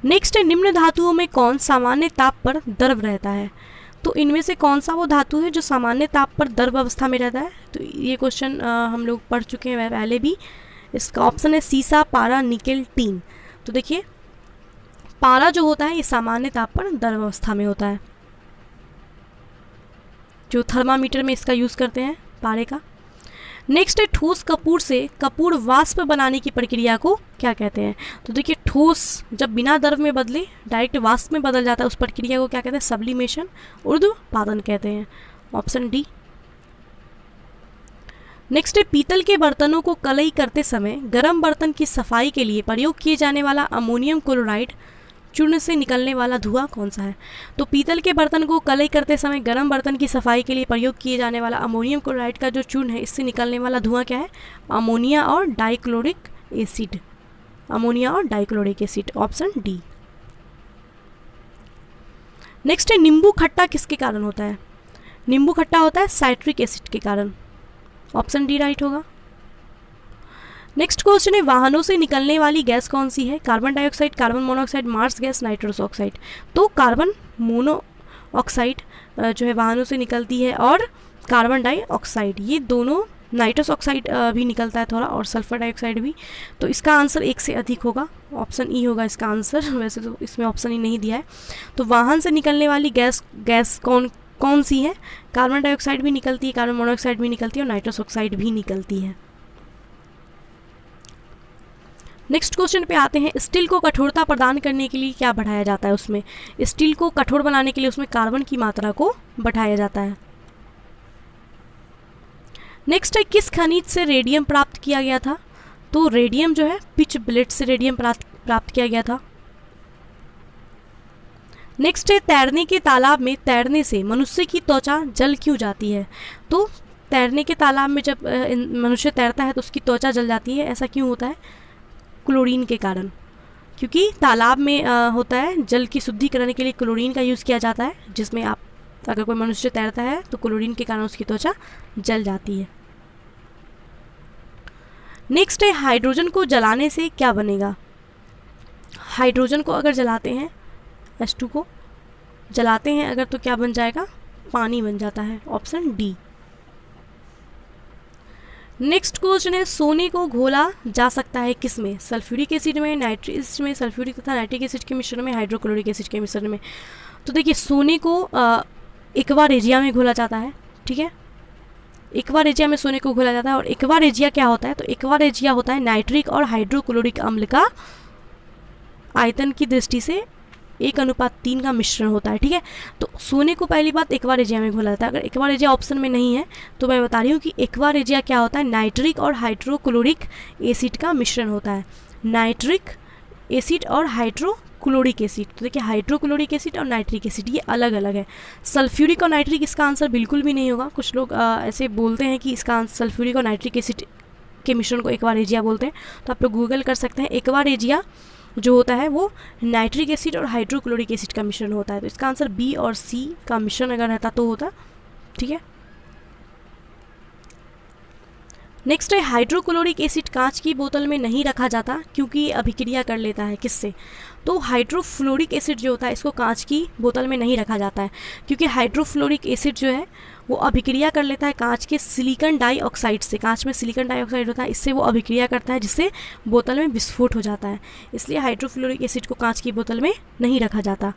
नेक्स्ट है निम्न धातुओं में कौन सामान्य ताप पर द्रव रहता है? तो इनमें से कौन सा वो धातु है जो सामान्य ताप पर द्रव अवस्था में रहता है? तो ये क्वेश्चन हम लोग पढ़ चुके हैं पहले भी। इसका ऑप्शन है सीसा, पारा, निकेल, टीन। तो देखिए पारा जो होता है ये सामान्य ताप पर द्रव अवस्था में होता है, जो थर्मामीटर में इसका यूज़ करते हैं पारे का। नेक्स्ट है ठोस कपूर से कपूर वाष्प बनाने की प्रक्रिया को क्या कहते हैं? तो देखिए ठोस जब बिना द्रव में बदले डायरेक्ट वाष्प में बदल जाता है उस प्रक्रिया को क्या कहते हैं? सब्लिमेशन, ऊर्ध्वपातन कहते हैं। Option D. नेक्स्ट है पीतल के बर्तनों को कलई करते समय गर्म बर्तन की सफाई के लिए प्रयोग किए जाने वाला अमोनियम क्लोराइड चूर्ण से निकलने वाला धुआं कौन सा है? तो पीतल के बर्तन को कलई करते समय गर्म बर्तन की सफाई के लिए प्रयोग किए जाने वाला अमोनियम क्लोराइड का जो चूर्ण है इससे निकलने वाला धुआं क्या है? अमोनिया और डाइक्लोरिक एसिड। अमोनिया और डाइक्लोरिक एसिड। Option D. नेक्स्ट है नींबू खट्टा किसके कारण होता है? नींबू खट्टा होता है साइट्रिक एसिड के कारण। ऑप्शन डी राइट होगा। नेक्स्ट क्वेश्चन है वाहनों से निकलने वाली गैस कौन सी है? Carbon dioxide, carbon monoxide, marsh gas, nitrous oxide. तो कार्बन मोनोऑक्साइड जो है वाहनों से निकलती है और कार्बन डाइऑक्साइड, ये दोनों, नाइट्रस ऑक्साइड भी निकलता है थोड़ा और सल्फर डाइऑक्साइड भी। तो इसका आंसर एक से अधिक होगा। ऑप्शन ई होगा इसका आंसर। वैसे तो इसमें ऑप्शन ही नहीं दिया है। तो वाहन से निकलने वाली गैस कौन सी है? कार्बन डाइऑक्साइड भी निकलती है, कार्बन मोनोऑक्साइड भी निकलती है और नाइट्रस ऑक्साइड भी निकलती है। नेक्स्ट क्वेश्चन पे आते हैं, स्टील को कठोरता प्रदान करने के लिए क्या बढ़ाया जाता है? उसमें स्टील को कठोर बनाने के लिए उसमें कार्बन की मात्रा को बढ़ाया जाता है। नेक्स्ट है किस खनिज से रेडियम प्राप्त किया गया था? तो रेडियम जो है पिच ब्लेड से रेडियम प्राप्त किया गया था। नेक्स्ट है तैरने के तालाब में तैरने से मनुष्य की त्वचा जल क्यों जाती है? तो तैरने के तालाब में जब मनुष्य तैरता है तो उसकी त्वचा जल जाती है, ऐसा क्यों होता है? क्लोरीन के कारण। क्योंकि तालाब में होता है जल की शुद्धिकरण के लिए क्लोरीन का यूज़ किया जाता है, जिसमें आप अगर कोई मनुष्य तैरता है तो क्लोरीन के कारण उसकी त्वचा जल जाती है। नेक्स्ट है हाइड्रोजन को जलाने से क्या बनेगा? हाइड्रोजन को अगर जलाते हैं, H2 को जलाते हैं अगर, तो क्या बन जाएगा? पानी बन जाता है। Option D. नेक्स्ट क्वेश्चन है सोने को घोला जा सकता है किसमें? सल्फ्यूरिक एसिड में, नाइट्रिक एसिड में, सल्फ्यूरिक तथा नाइट्रिक एसिड के मिश्रण में, हाइड्रोक्लोरिक एसिड के मिश्रण में। तो देखिए सोने को एक्वा रेजिया में घोला जाता है, ठीक है। एक्वा रेजिया में सोने को घोला जाता है। और एक्वा रेजिया क्या होता है? तो एक्वा रेजिया होता है नाइट्रिक और हाइड्रोक्लोरिक अम्ल का आयतन की दृष्टि से 1:3 का मिश्रण होता है, ठीक है। तो सोने को पहली बात एक्वा रेजिया में घोला जाता है। अगर एक्वा रेजिया ऑप्शन में नहीं है तो मैं बता रही हूँ कि एक्वा रेजिया क्या होता है, नाइट्रिक और हाइड्रोक्लोरिक एसिड का मिश्रण होता है। नाइट्रिक एसिड और हाइड्रोक्लोरिक एसिड, तो देखिए हाइड्रोक्लोरिक एसिड और नाइट्रिक एसिड ये अलग अलग है। सल्फ्यूरिक और नाइट्रिक इसका आंसर बिल्कुल भी नहीं होगा। कुछ लोग ऐसे बोलते हैं कि इसका आंसर सल्फ्यूरिक और नाइट्रिक एसिड के मिश्रण को एक्वा रेजिया बोलते हैं, तो आप लोग गूगल कर सकते हैं। एक्वा रेजिया जो होता है वो नाइट्रिक एसिड और हाइड्रोक्लोरिक एसिड का मिश्रण होता है। तो इसका आंसर बी और सी का मिश्रण अगर रहता तो होता, ठीक है। नेक्स्ट है हाइड्रोक्लोरिक एसिड कांच की बोतल में नहीं रखा जाता क्योंकि ये अभिक्रिया कर लेता है किससे। तो हाइड्रोफ्लोरिक एसिड जो होता है इसको कांच की बोतल में नहीं रखा जाता है क्योंकि हाइड्रोफ्लोरिक एसिड जो है वो अभिक्रिया कर लेता है कांच के सिलिकॉन डाइऑक्साइड से। कांच में सिलिकॉन डाइऑक्साइड होता है, इससे वो अभिक्रिया करता है जिससे बोतल में विस्फोट हो जाता है। इसलिए हाइड्रोफ्लोरिक एसिड को कांच की बोतल में नहीं रखा जाता।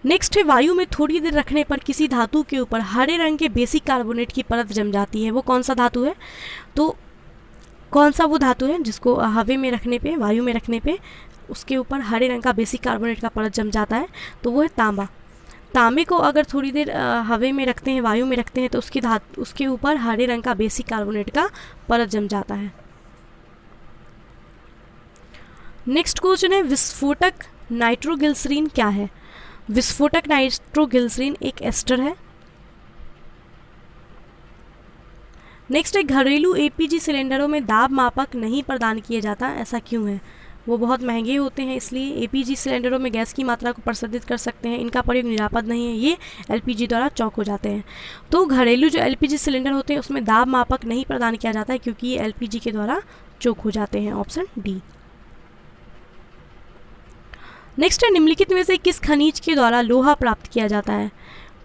नेक्स्ट है वायु में थोड़ी देर रखने पर किसी धातु के ऊपर हरे रंग के बेसिक कार्बोनेट की परत जम जाती है। वो कौन सा धातु है? तो कौन सा वो धातु है जिसको हवा में रखने पे, वायु में रखने पे उसके ऊपर हरे रंग का बेसिक कार्बोनेट का परत जम जाता है? तो वो है तांबा। तांबे को अगर थोड़ी देर हवा में रखते हैं, वायु में रखते हैं, तो उसके ऊपर हरे रंग का बेसिक कार्बोनेट का परत जम जाता है। नेक्स्ट क्वेश्चन है विस्फोटक नाइट्रोग्लिसरीन क्या है? विस्फोटक नाइट्रोग्लिसरीन एक एस्टर है। नेक्स्ट है घरेलू एपीजी सिलेंडरों में दाब मापक नहीं प्रदान किया जाता, ऐसा क्यों है? वो बहुत महंगे होते हैं, इसलिए एपीजी सिलेंडरों में गैस की मात्रा को प्रसारित कर सकते हैं, इनका प्रयोग निरापद नहीं है, ये एलपीजी द्वारा चौक हो जाते हैं। तो घरेलू जो एलपीजी सिलेंडर होते हैं उसमें दाब मापक नहीं प्रदान किया जाता है क्योंकि ये एलपीजी के द्वारा चौक हो जाते हैं। Option D. नेक्स्ट है निम्नलिखित में से किस खनिज के द्वारा लोहा प्राप्त किया जाता है?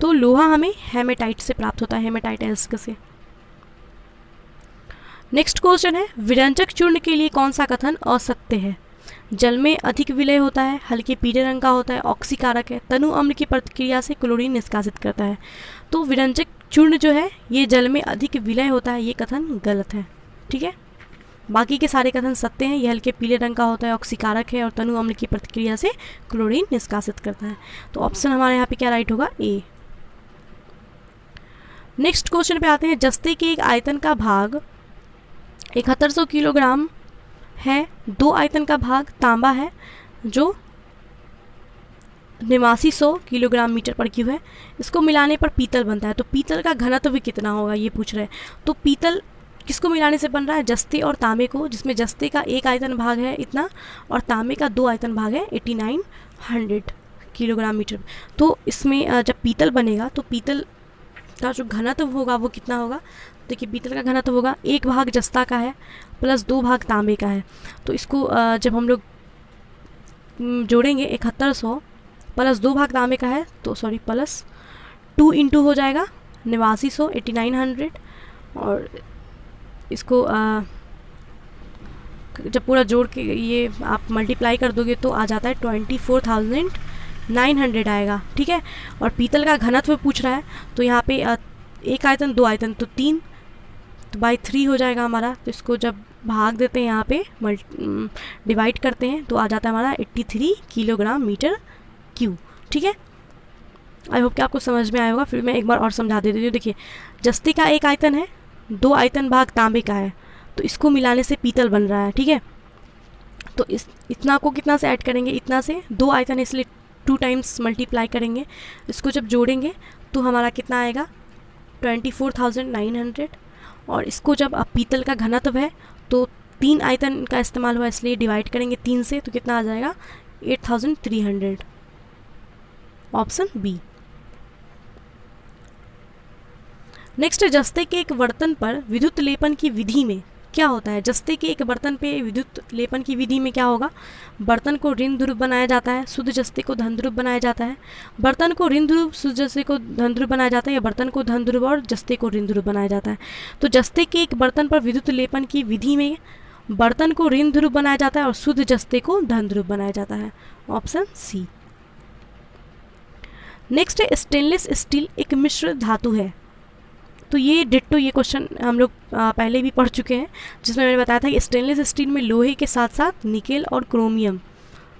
तो लोहा हमें हेमेटाइट से प्राप्त होता है, हेमेटाइट एल्स्क से। नेक्स्ट क्वेश्चन है विरंजक चूर्ण के लिए कौन सा कथन असत्य है? जल में अधिक विलय होता है, हल्के पीले रंग का होता है, ऑक्सीकारक है, तनु अम्ल की प्रतिक्रिया से क्लोरीन निष्कासित करता है। तो विरंजक चूर्ण जो है ये जल में अधिक विलय होता है, ये कथन गलत है, ठीक है। बाकी के सारे कथन सत्य हैं। ये हल्के पीले रंग का होता है, ऑक्सीकारक है और तनु अम्ल की प्रतिक्रिया से क्लोरीन निष्कासित करता है। तो ऑप्शन हमारे यहाँ पे क्या राइट होगा? ए। नेक्स्ट क्वेश्चन पे आते हैं जस्ते के एक आयतन का भाग 7100 किलोग्राम है, 2 आयतन का भाग तांबा है जो 8900 किलोग्राम मीटर पर क्यूब है। इसको मिलाने पर पीतल बनता है। तो पीतल का घनत्व कितना होगा ये पूछ रहे हैं। तो पीतल किसको मिलाने से बन रहा है? जस्ते और तांबे को, जिसमें जस्ते का 1 आयतन भाग है इतना और तांबे का 2 आयतन भाग है 8900 किलोग्राम मीटर। तो इसमें जब पीतल बनेगा तो पीतल का जो घनत्व होगा वो कितना होगा? देखिए पीतल का घनत्व होगा 1 भाग जस्ता का है प्लस 2 भाग तांबे का है। तो इसको जब हम लोग जोड़ेंगे 7100 प्लस 2 भाग तांबे का है तो सॉरी प्लस 2 इंटू हो जाएगा 8900 8900 और इसको जब पूरा जोड़ के ये आप मल्टीप्लाई कर दोगे तो आ जाता है 24,900 आएगा, ठीक है। और पीतल का घनत्व पूछ रहा है तो यहाँ पे 1 आयतन 2 आयतन तो 3 तो बाई 3 हो जाएगा हमारा। तो इसको जब भाग देते हैं यहाँ पे डिवाइड करते हैं तो आ जाता है हमारा 83 किलोग्राम मीटर क्यूब, ठीक है। आई होप कि आपको समझ में आया होगा। फिर मैं एक बार और समझा देती हूँ। देखिए जस्ते का 1 आयतन है, 2 आयतन भाग तांबे का है, तो इसको मिलाने से पीतल बन रहा है, ठीक है। तो इतना को कितना से ऐड करेंगे? इतना से 2 आयतन, इसलिए 2 टाइम्स मल्टीप्लाई करेंगे। इसको जब जोड़ेंगे तो हमारा कितना आएगा? 24,900। और इसको जब अब पीतल का घनत्व है तो 3 आयतन का इस्तेमाल हुआ इसलिए डिवाइड करेंगे 3 से, तो कितना आ जाएगा? 8,300। Option B. नेक्स्ट है जस्ते के एक बर्तन पर विद्युत लेपन की विधि में क्या होता है? जस्ते के एक बर्तन पे विद्युत लेपन की विधि में क्या होगा? बर्तन को ऋण ध्रुव बनाया जाता है, शुद्ध जस्ते को धन ध्रुव बनाया जाता है। बर्तन को ऋण ध्रुव शुद्ध जस्ते को धन ध्रुव बनाया जाता है या बर्तन को धन ध्रुव और जस्ते को ऋण ध्रुव बनाया जाता है। तो जस्ते के एक बर्तन पर विद्युत लेपन की विधि में बर्तन को ऋण ध्रुव बनाया जाता है और शुद्ध जस्ते को धन ध्रुव बनाया जाता है। Option C. नेक्स्ट है स्टेनलेस स्टील एक मिश्र धातु है। तो ये डिट्टो ये क्वेश्चन हम लोग पहले भी पढ़ चुके हैं, जिसमें मैंने बताया था कि स्टेनलेस स्टील में लोहे के साथ साथ निकेल और क्रोमियम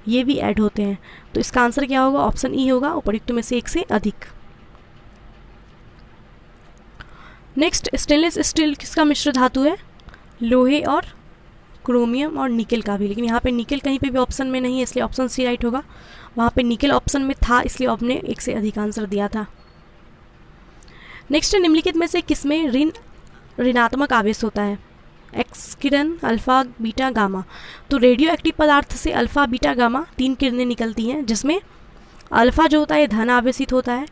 ये भी ऐड होते हैं। तो इसका आंसर क्या होगा? ऑप्शन ई होगा, उपयुक्त में से एक से अधिक। नेक्स्ट, स्टेनलेस स्टील किसका मिश्र धातु है? लोहे और क्रोमियम और निकल का भी, लेकिन यहाँ पे निकल कहीं पे भी ऑप्शन में नहीं है, इसलिए ऑप्शन सी राइट होगा। वहाँ पे निकल ऑप्शन में था, इसलिए आपने एक से अधिक आंसर दिया था। नेक्स्ट, निम्नलिखित में से किसमें ऋणात्मक आवेश होता है? एक्स किरण, अल्फा, बीटा, गामा। तो रेडियो एक्टिव पदार्थ से अल्फा, बीटा, गामा 3 किरणें निकलती हैं, जिसमें अल्फा जो होता है धन आवेशित होता है,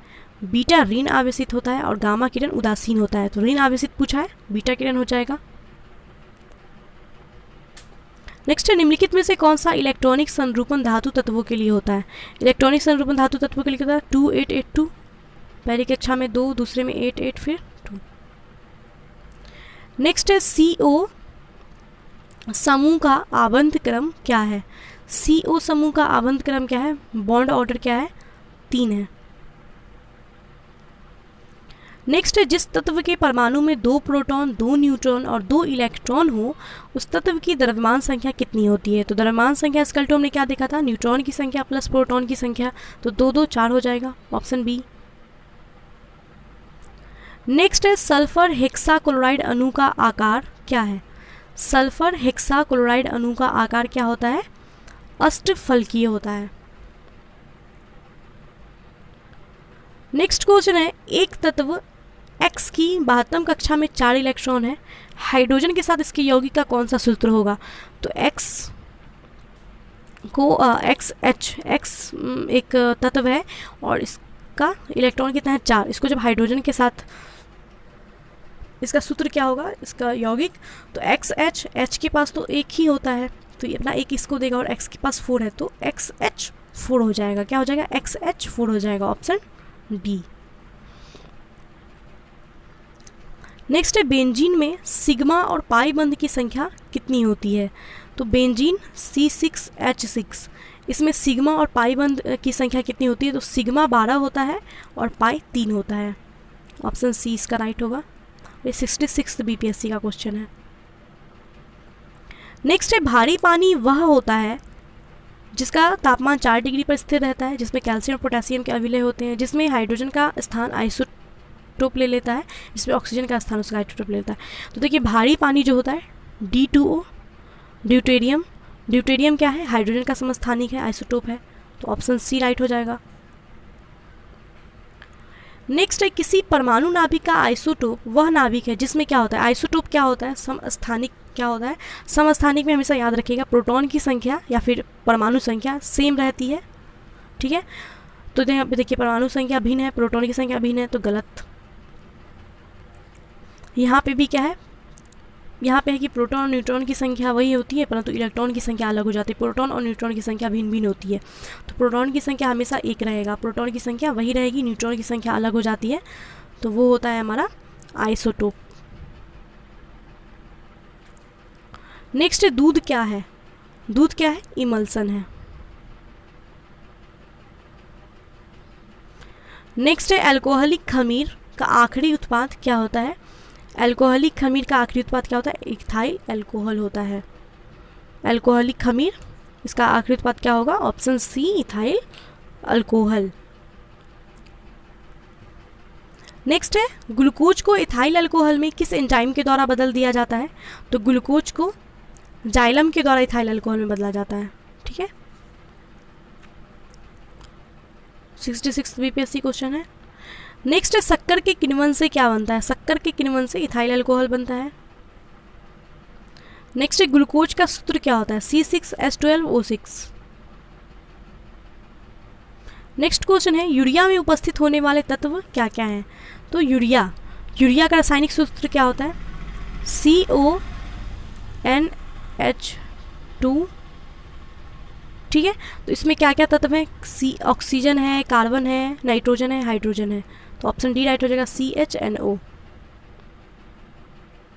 बीटा ऋण आवेशित होता है और गामा किरण उदासीन होता है। तो ऋण आवेशित पूछा है, बीटा किरण हो जाएगा। नेक्स्ट, निम्नलिखित में से कौन सा इलेक्ट्रॉनिक संरूपण धातु तत्वों के लिए होता है? इलेक्ट्रॉनिक संरूपण धातु तत्वों के लिए होता है 2882, पहली कक्षा में 2, दूसरे में 88, फिर 2। नेक्स्ट है CO समूह का आबंध क्रम क्या है? CO समूह का आबंध क्रम क्या है? बॉन्ड ऑर्डर क्या है? 3 है। नेक्स्ट है, जिस तत्व के परमाणु में 2 प्रोटॉन, 2 न्यूट्रॉन और 2 इलेक्ट्रॉन हो, उस तत्व की द्रव्यमान संख्या कितनी होती है? तो द्रव्यमान संख्या इसका तो हमने क्या देखा था? न्यूट्रॉन की संख्या प्लस प्रोटॉन की संख्या, तो 2 2 4 हो जाएगा, ऑप्शन बी। नेक्स्ट है, सल्फर हेक्साक्लोराइड अणु का आकार क्या है? सल्फर हेक्साक्लोराइड अणु का आकार क्या होता है? अष्टफलकीय होता है। नेक्स्ट क्वेश्चन है, एक तत्व X की 72 कक्षा में 4 इलेक्ट्रॉन है, हाइड्रोजन के साथ इसके यौगिक का कौन सा सूत्र होगा? तो X को X एक तत्व है और इसका इलेक्ट्रॉन कितना है? 4। इसको जब हाइड्रोजन के साथ, इसका सूत्र क्या होगा? इसका यौगिक, तो H के पास तो एक ही होता है, तो ये अपना एक इसको देगा और X के पास 4 है, तो XH4 हो जाएगा। क्या हो जाएगा? XH4 हो जाएगा, ऑप्शन डी। नेक्स्ट है, बेंजीन में सिग्मा और पाई बंध की संख्या कितनी होती है? तो बेंजीन C6H6, इसमें सिग्मा और पाई बंध की संख्या कितनी होती है? तो सिग्मा 12 होता है और पाई 3 होता है, ऑप्शन सी इसका राइट होगा। ये 66 BPSC का क्वेश्चन है। नेक्स्ट है, भारी पानी वह होता है जिसका तापमान 4 डिग्री पर स्थिर रहता है, जिसमें कैल्शियम और पोटेशियम के अविलय होते हैं, जिसमें हाइड्रोजन का स्थान आइसोटोप ले लेता है, जिसमें ऑक्सीजन का स्थान उसका आइसोटोप ले लेता है। तो देखिए, भारी पानी जो होता है D2O, ड्यूटेरियम क्या है? हाइड्रोजन का समस्थानिक है, आइसोटोप है, तो ऑप्शन सी राइट हो जाएगा। नेक्स्ट है, किसी परमाणु नाभिक का आइसोटोप वह नाभिक है जिसमें क्या होता है? आइसोटोप क्या होता है? समस्थानिक क्या होता है? समस्थानिक में हमेशा याद रखिएगा प्रोटॉन की संख्या या फिर परमाणु संख्या सेम रहती है, ठीक है। तो यहाँ पे देखिए परमाणु संख्या भिन्न है, प्रोटॉन की संख्या भिन्न है, तो गलत। यहाँ पे भी क्या है? यहाँ पे है कि प्रोटॉन और न्यूट्रॉन की संख्या वही होती है, परंतु इलेक्ट्रॉन की संख्या अलग हो जाती है। प्रोटॉन और न्यूट्रॉन की संख्या भिन्न भिन्न होती है, तो प्रोटॉन की संख्या हमेशा एक रहेगा, प्रोटॉन की संख्या वही रहेगी, न्यूट्रॉन की संख्या अलग हो जाती है, तो वो होता है हमारा आइसोटोप। नेक्स्ट है, दूध क्या है? दूध क्या है? इमल्सन है। नेक्स्ट है, अल्कोहलिक खमीर का आखिरी उत्पाद क्या होता है? अल्कोहलिक खमीर का आखिरी उत्पाद क्या होता है? इथाइल अल्कोहल होता है। अल्कोहलिक खमीर, इसका आखिरी उत्पाद क्या होगा? Option C, ethyl alcohol. Next है, ग्लूकोज को इथाइल अल्कोहल में किस एंजाइम के द्वारा बदल दिया जाता है? तो ग्लूकोज को जाइलम के द्वारा इथाइल अल्कोहल में बदला जाता है, ठीक है। 66 बीपीएससी क्वेश्चन है। नेक्स्ट है, शक्कर के किण्वन से क्या बनता है? शक्कर के किण्वन से इथाइल अल्कोहल बनता है। नेक्स्ट है, ग्लूकोज का सूत्र क्या होता है? C6H12O6। नेक्स्ट क्वेश्चन है, यूरिया में उपस्थित होने वाले तत्व क्या क्या हैं? तो यूरिया का रासायनिक सूत्र क्या होता है? CONH2, ठीक है। तो इसमें क्या क्या तत्व है? ऑक्सीजन है, कार्बन है, नाइट्रोजन है, हाइड्रोजन है, तो ऑप्शन डी राइट हो जाएगा, CHNO।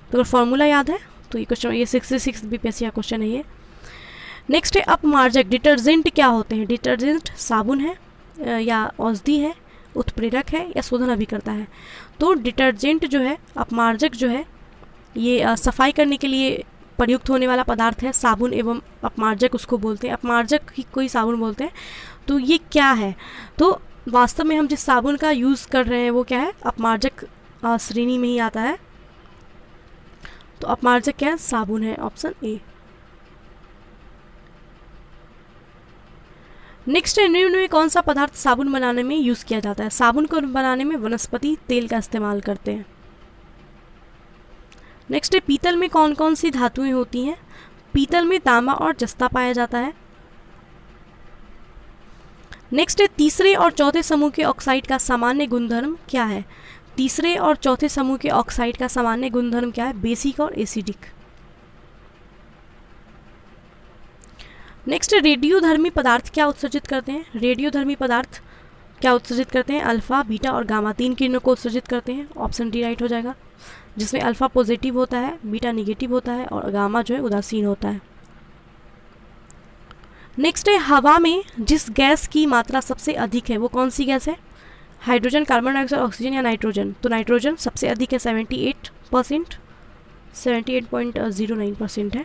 तो अगर फॉर्मूला याद है तो ये क्वेश्चन, ये 66 बीपीएससी का क्वेश्चन है ये। नेक्स्ट है, अपमार्जक डिटर्जेंट क्या होते हैं? डिटर्जेंट साबुन है या औषधि है, उत्प्रेरक है या शोधन अभिकर्ता है? तो डिटर्जेंट जो है, अपमार्जक जो है, ये सफाई करने के लिए प्रयुक्त होने वाला पदार्थ है साबुन एवं अपमार्जक उसको बोलते हैं, अपमार्जक ही कोई साबुन बोलते हैं। तो ये क्या है, तो वास्तव में हम जिस साबुन का यूज़ कर रहे हैं वो क्या है, अपमार्जक श्रेणी में ही आता है। तो अपमार्जक क्या है, साबुन है, ऑप्शन ए। नेक्स्ट है, निम्न में कौन सा पदार्थ साबुन बनाने में यूज़ किया जाता है। साबुन को बनाने में वनस्पति तेल का इस्तेमाल करते हैं। नेक्स्ट है, पीतल में कौन कौन सी धातुएं होती हैं। पीतल में तांबा और जस्ता पाया जाता है। नेक्स्ट है, तीसरे और चौथे समूह के ऑक्साइड का सामान्य गुणधर्म क्या है। तीसरे और चौथे समूह के ऑक्साइड का सामान्य गुणधर्म क्या है, बेसिक और एसिडिक। नेक्स्ट है, रेडियोधर्मी पदार्थ क्या उत्सर्जित करते हैं। रेडियोधर्मी पदार्थ क्या उत्सर्जित करते हैं, अल्फा, बीटा और गामा 3 किरणों को उत्सर्जित करते हैं। ऑप्शन डी राइट हो जाएगा, जिसमें अल्फा पॉजिटिव होता है, बीटा निगेटिव होता है और गामा जो है उदासीन होता है। नेक्स्ट है, हवा में जिस गैस की मात्रा सबसे अधिक है वो कौन सी गैस है। हाइड्रोजन, कार्बन डाइऑक्साइड, ऑक्सीजन या नाइट्रोजन। तो नाइट्रोजन सबसे अधिक है, 78%, 78.09% है।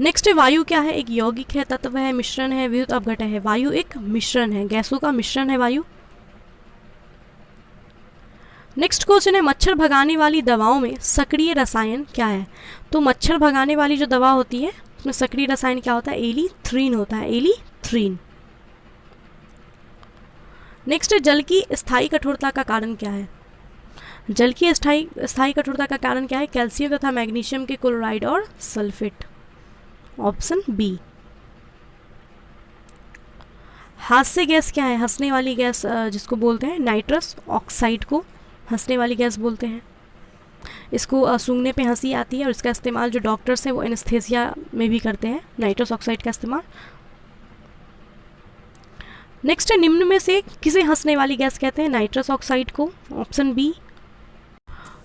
नेक्स्ट है, वायु क्या है, एक यौगिक है, तत्व है, मिश्रण है, विद्युत अपघटन है। वायु एक मिश्रण है, गैसों का मिश्रण है वायु। नेक्स्ट क्वेश्चन है, मच्छर भगाने वाली दवाओं में सक्रिय रसायन क्या है। तो मच्छर भगाने वाली जो दवा होती है उसमें सक्रिय रसायन क्या होता है, एलीथ्रीन होता है, एलीथ्रीन। नेक्स्ट है, जल की स्थायी कठोरता का कारण क्या है। जल की स्थायी कठोरता का कारण क्या है, कैल्शियम तथा मैग्नीशियम के क्लोराइड और सल्फेट। Option B. हास्य गैस क्या है, हंसने वाली गैस जिसको बोलते हैं, नाइट्रस ऑक्साइड को हंसने वाली गैस बोलते हैं। इसको सूंघने पे हंसी आती है और इसका इस्तेमाल जो डॉक्टर्स हैं वो एनेस्थेसिया में भी करते हैं, नाइट्रस ऑक्साइड का इस्तेमाल। नेक्स्ट है, निम्न में से किसे हंसने वाली गैस कहते हैं, नाइट्रस ऑक्साइड को। Option B.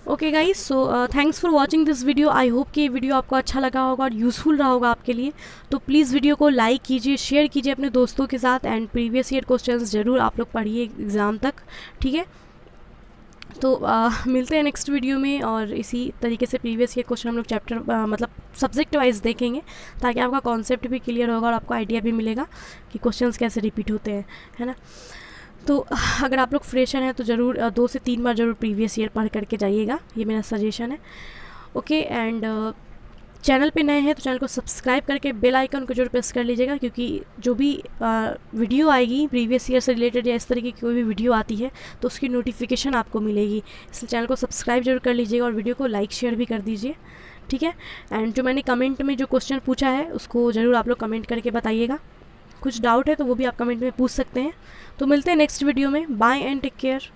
Okay guys, so thanks for watching this video. I hope कि ये वीडियो आपको अच्छा लगा होगा और यूज़फुल रहा होगा आपके लिए। तो प्लीज़ वीडियो को लाइक कीजिए, शेयर कीजिए अपने दोस्तों के साथ एंड प्रीवियस ईयर क्वेश्चंस ज़रूर आप लोग पढ़िए एग्ज़ाम तक, ठीक है। तो मिलते हैं नेक्स्ट वीडियो में और इसी तरीके से प्रीवियस ईयर क्वेश्चन हम लोग चैप्टर मतलब सब्जेक्ट वाइज देखेंगे, ताकि आपका कॉन्सेप्ट भी क्लियर होगा और आपको आइडिया भी मिलेगा कि क्वेश्चंस कैसे रिपीट होते हैं, है ना। तो अगर आप लोग फ्रेशर हैं तो ज़रूर 2 से 3 बार ज़रूर प्रीवियस ईयर पढ़ करके जाइएगा, ये मेरा सजेशन है। ओके, एंड चैनल पे नए हैं तो चैनल को सब्सक्राइब करके बेल आइकन को जरूर प्रेस कर लीजिएगा, क्योंकि जो भी वीडियो आएगी प्रीवियस ईयर से रिलेटेड या इस तरीके की कोई भी वीडियो आती है तो उसकी नोटिफिकेशन आपको मिलेगी। इसलिए चैनल को सब्सक्राइब जरूर कर लीजिएगा और वीडियो को लाइक शेयर भी कर दीजिए, ठीक है। एंड जो मैंने कमेंट में जो क्वेश्चन पूछा है उसको ज़रूर आप लोग कमेंट करके बताइएगा। कुछ डाउट है तो वो भी आप कमेंट में पूछ सकते हैं। तो मिलते हैं नेक्स्ट वीडियो में। Bye and take care.